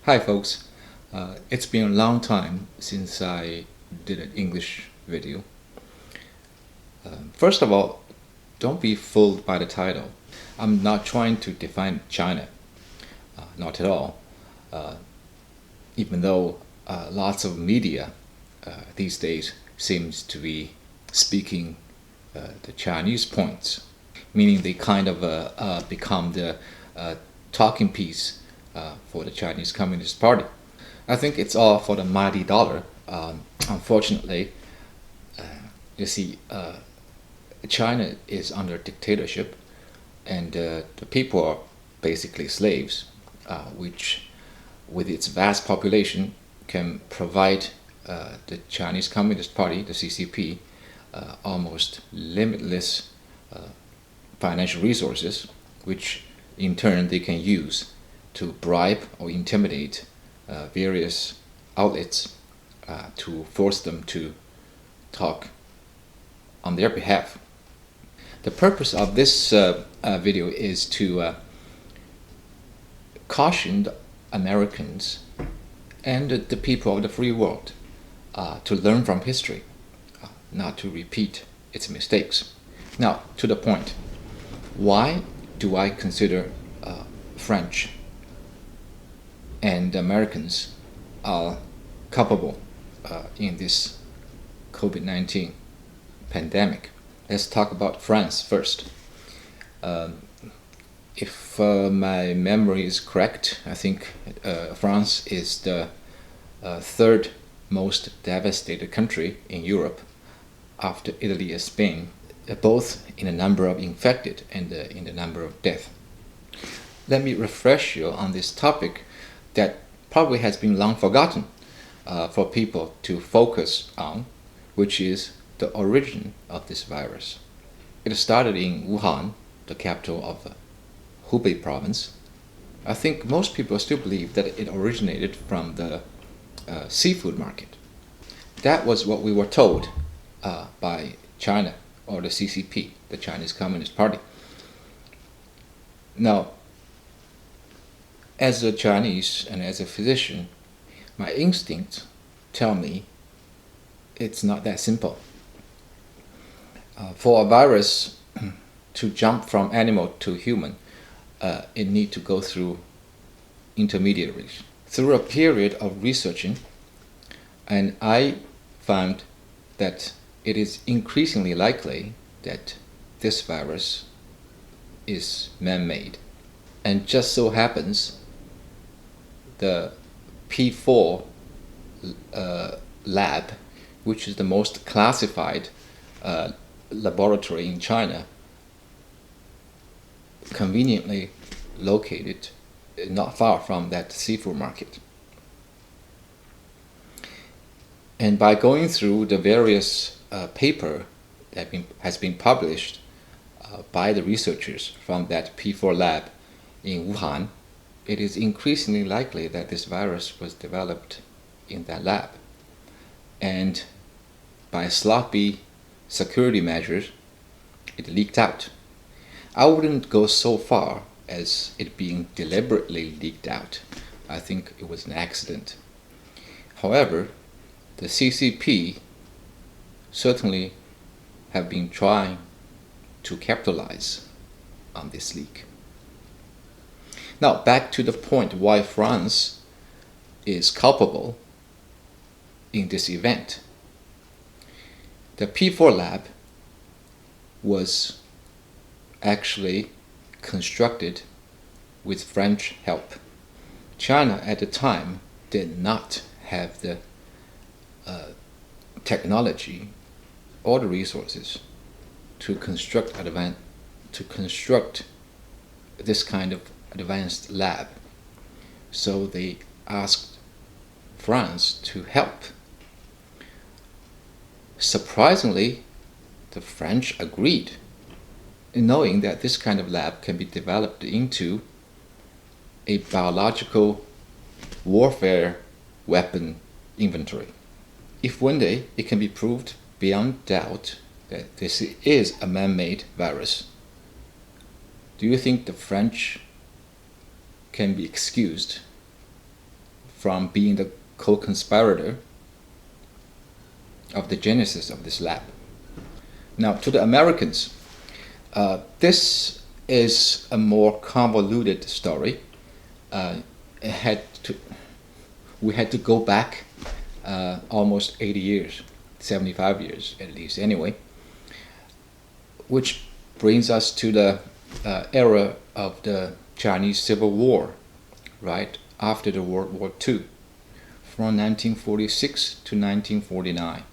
Hi, folks. It's been a long time since I did an English video. First of all, don't be fooled by the title. I'm not trying to define China, not at all. Uh, Even though lots of media these days seems to be speaking the Chinese points, meaning they kind of become the talking piece for the Chinese Communist Party. I think it's all for the mighty dollar. Unfortunately, you see, China is under dictatorship, and the people are basically slaves, which, with its vast population, can provide the Chinese Communist Party, the CCP, almost limitless financial resources, which in turn they can use to bribe or intimidate various outlets to force them to talk on their behalf. The purpose of this video is to caution the Americans and the people of the free world to learn from history, not to repeat its mistakes. Now, to the point. Why do I consider French and Americans are culpable in this COVID-19 pandemic? Let's talk about France first. If my memory is correct, I think France is the third most devastated country in Europe after Italy and Spain, both in the number of infected and in the number of deaths. Let me refresh you on this topic that probably has been long forgotten for people to focus on, which is the origin of this virus. It started in Wuhan, the capital of Hubei province. I think most people still believe that it originated from the seafood market. That was what we were told by China, or the CCP, the Chinese Communist Party. Now, as a Chinese and as a physician, my instincts tell me it's not that simple. For a virus to jump from animal to human, it needs to go through intermediaries. Through a period of researching, and I found that it is increasingly likely that this virus is man-made. And just so happens the P4 lab, which is the most classified laboratory in China, conveniently located not far from that seafood market. And by going through the various paper that has been published by the researchers from that P4 lab in Wuhan, it is increasingly likely that this virus was developed in that lab. And by sloppy security measures, it leaked out. I wouldn't go so far as it being deliberately leaked out. I think it was an accident. However, the CCP certainly have been trying to capitalize on this leak. Now, back to the point why France is culpable in this event. The P4 lab was actually constructed with French help. China at the time did not have the technology or the resources to construct this kind of advanced lab. So they asked France to help. Surprisingly, the French agreed, knowing that this kind of lab can be developed into a biological warfare weapon inventory. If one day it can be proved beyond doubt that this is a man-made virus, do you think the French can be excused from being the co-conspirator of the genesis of this lab. Now, to the Americans, this is a more convoluted story. We had to go back almost 80 years, 75 years at least anyway, which brings us to the era of the Chinese Civil War, right after the World War II, from 1946 to 1949.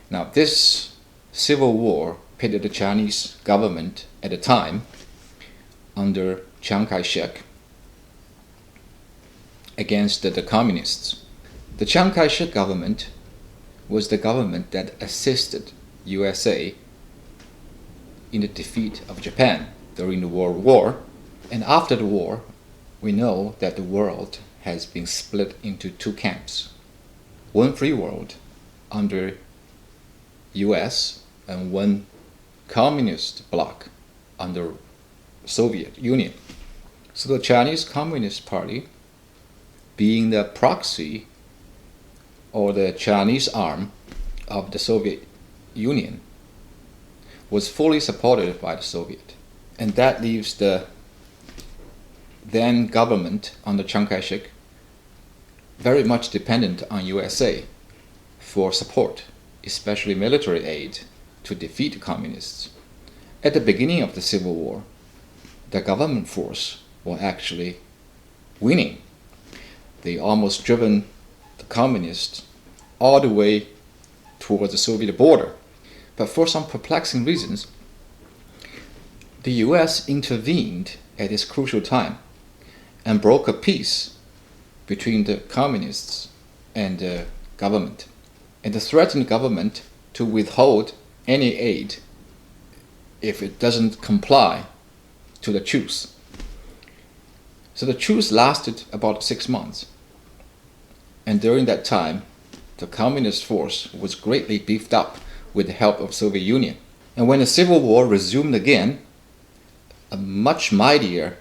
Now, this Civil War pitted the Chinese government at the time under Chiang Kai-shek against the communists. The Chiang Kai-shek government was the government that assisted USA in the defeat of Japan during the World War. And after the war, we know that the world has been split into two camps. One free world under US and one communist bloc under Soviet Union. So the Chinese Communist Party, being the proxy or the Chinese arm of the Soviet Union, was fully supported by the Soviet. And that leaves the then government under Chiang Kai-shek very much dependent on USA for support, especially military aid, to defeat the communists. At the beginning of the Civil War, the government force were actually winning. They almost driven the communists all the way towards the Soviet border. But for some perplexing reasons, the US intervened at this crucial time and broke a peace between the communists and the government, and threatened the government to withhold any aid if it doesn't comply to the truce. So the truce lasted about 6 months, and during that time, the communist force was greatly beefed up with the help of Soviet Union. And when the Civil War resumed again, a much mightier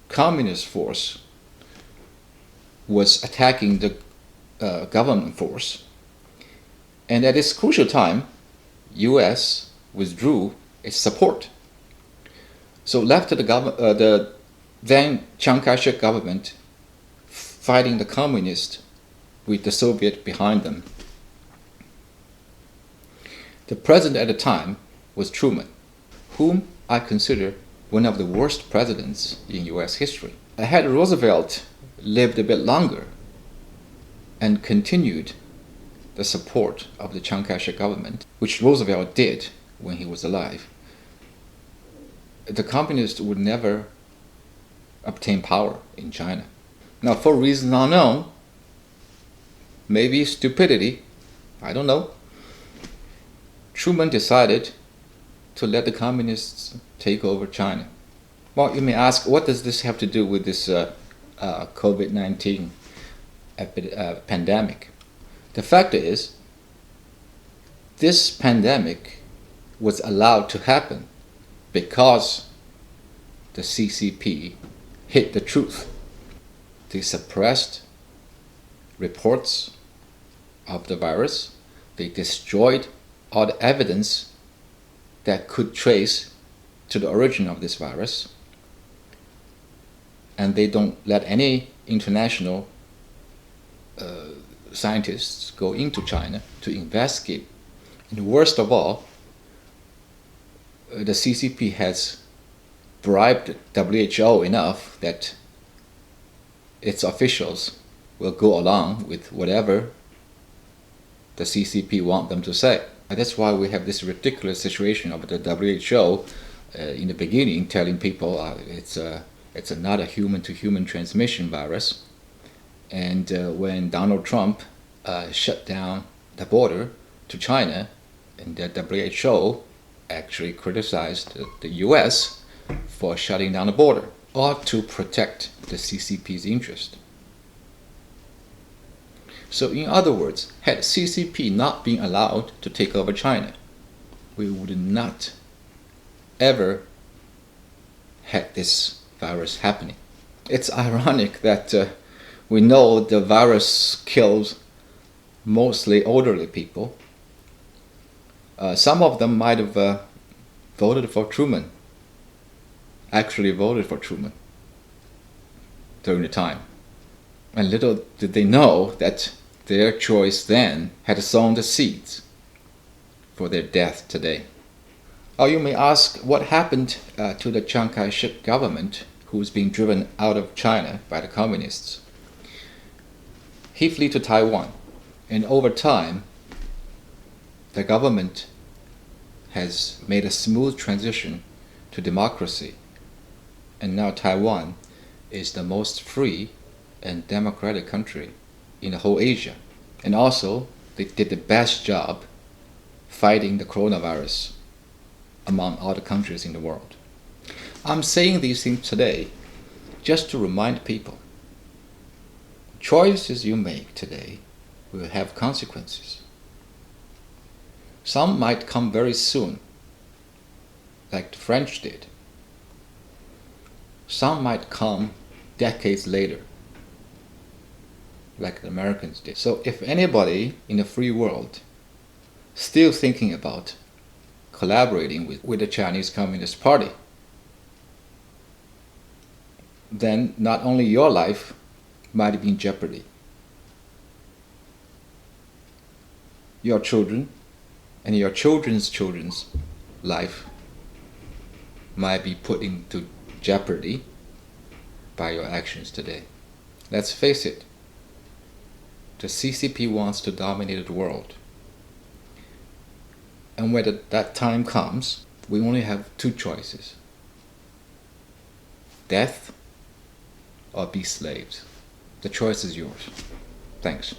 communist force was attacking the government force. And at this crucial time, US withdrew its support. So left the then Chiang Kai-shek government fighting the communists with the Soviet behind them. The president at the time was Truman, whom I consider one of the worst presidents in US history. Had Roosevelt lived a bit longer and continued the support of the Chiang Kai-shek government, which Roosevelt did when he was alive, the communists would never obtain power in China. Now, for reasons unknown, maybe stupidity, I don't know, Truman decided to let the communists take over China. Well, you may ask, what does this have to do with this COVID-19 pandemic? The fact is, this pandemic was allowed to happen because the CCP hid the truth. They suppressed reports of the virus. They destroyed all the evidence that could trace to the origin of this virus. And they don't let any international scientists go into China to investigate. And worst of all, the CCP has bribed WHO enough that its officials will go along with whatever the CCP want them to say. And that's why we have this ridiculous situation of the WHO in the beginning telling people it's not a human-to-human transmission virus. And when Donald Trump shut down the border to China, and the WHO actually criticized the US for shutting down the border, or to protect the CCP's interest. So in other words, had CCP not been allowed to take over China, we would not ever had this virus happening. It's ironic that We know the virus kills mostly elderly people. Some of them might have voted for Truman, actually voted for Truman during the time. And little did they know that their choice then had sown the seeds for their death today. Oh, you may ask, what happened to the Chiang Kai-shek government who was being driven out of China by the communists? He fled to Taiwan, and over time, the government has made a smooth transition to democracy, and now Taiwan is the most free and democratic country in the whole Asia. And also, they did the best job fighting the coronavirus among all the countries in the world. I'm saying these things today just to remind people, choices you make today will have consequences. Some might come very soon, like the French did. Some might come decades later, like the Americans did. So if anybody in the free world still thinking about collaborating with the Chinese Communist Party, then not only your life might be in jeopardy, your children and your children's children's life might be put into jeopardy by your actions today. Let's face it, the CCP wants to dominate the world. And when that time comes, we only have two choices: death or be slaves. The choice is yours. Thanks.